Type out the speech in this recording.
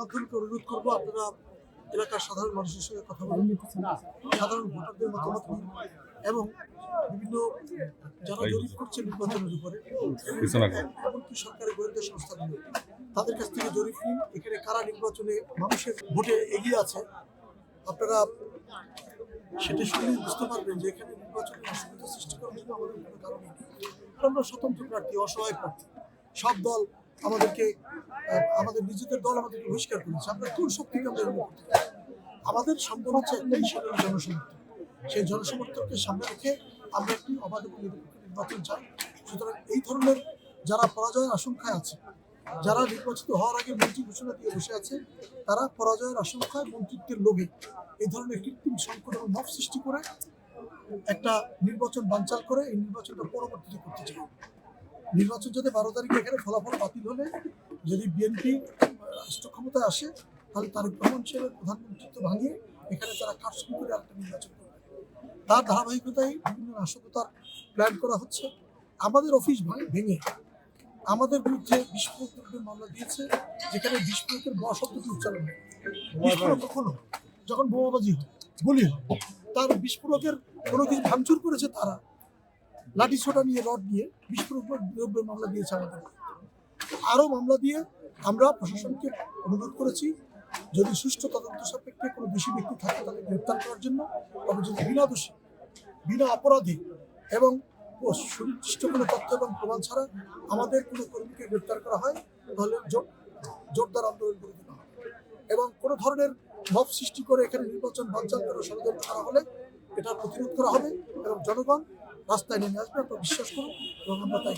মাধ্যমকে অনুরোধ করবো আপনারা এলাকার সাধারণ মানুষের সঙ্গে কথা বলুন, সাধারণ ভোটারদের মতামত নিন এবং বিভিন্ন যারা জরিপ করছে নির্বাচনের উপরে এমনকি সরকারি গোয়েন্দা সংস্থাগুলো তাদের কাছ থেকে জরিপ নিন এখানে কারা নির্বাচনে মানুষের ভোটে এগিয়ে আছে। আপনারা সেটা শুনে বুঝতে পারবেন যে এখানে নির্বাচনের অসুবিধা সৃষ্টি করার জন্য আমাদের কোনো কারণ নেই। আমরা স্বতন্ত্র প্রার্থী, অসহায় প্রার্থী। সব দল আমাদেরকে আমাদের নিজেদের দল আমাদেরকে বহিষ্কার করেছে। আমরা কোন শক্তিকে আমরা এগুলো করতে পারি? আমাদের সম্বল হচ্ছে একটাই, সেটা হল জনসমর্থন। সেই জনসমর্থনকে সামনে রেখে আমরা একটি অবাধ এবং নিরপেক্ষ নির্বাচন চাই। সুতরাং এই ধরনের যারা পরাজয়ের আশঙ্কায় আছে, যারা নির্বাচিত হওয়ার আগে মন্ত্রী ঘোষণা দিয়ে বসে আছে, তারা পরাজয়ের আশঙ্কায় মন্ত্রিত্বের লোভে এই ধরনের কৃত্রিম সংকট এবং মব সৃষ্টি করে একটা নির্বাচন বানচাল করে এই নির্বাচনটা পরবর্তীতে করতে চায়। নির্বাচন যদি 12 তারিখে এখানে ফলাফল বাতিল হলে যদি বিএনপি রাষ্ট্র ক্ষমতায় আসে তাহলে তারেক রহমান সাহেবের প্রধানমন্ত্রিত্ব ভাঙিয়ে এখানে তারা কারচুপি করে আরেকটা নির্বাচন করবে। তার ধারাবাহিকতায় বিভিন্ন নাশকতার প্ল্যান করা হচ্ছে। আমাদের অফিস ভেঙে আমাদের বিরুদ্ধে বিস্ফোরক দ্রব্যের মামলা দিয়েছে, যেখানে বিস্ফোরকের ব শব্দটি উচ্চারণ হয়। বিস্ফোরক কখনো যখন বোমাবাজি হয়, গুলি হয়, তার বিস্ফোরকের কোনো কিছু ভাঙচুর করেছে তারা লাঠি ছোটা নিয়ে, রড নিয়ে বিস্ফোরক দ্রব্যের মামলা দিয়েছে আমাদের। আরও মামলা দিয়ে আমরা প্রশাসনকে অনুরোধ করেছি যদি সুষ্ঠু তদন্ত সাপেক্ষে কোনো দোষী ব্যক্তি থাকে তাকে গ্রেপ্তার করার জন্য, তবে যদি বিনা দোষী, বিনা অপরাধী এবং সুনির্দিষ্ট কোনো তথ্য এবং প্রমাণ ছাড়া আমাদের কোনো কর্মীকে গ্রেপ্তার করা হয় তাহলে জোরদার আন্দোলন করে দেওয়া হবে। এবং কোনো ধরনের মব সৃষ্টি করে এখানে নির্বাচন বানচাল করে ষড়যন্ত্র করা হলে এটা প্রতিরোধ করা হবে এবং জনগণ রাস্তায় নেমে আসবে। আপনারা বিশ্বাস করুন এবং আমরা তাই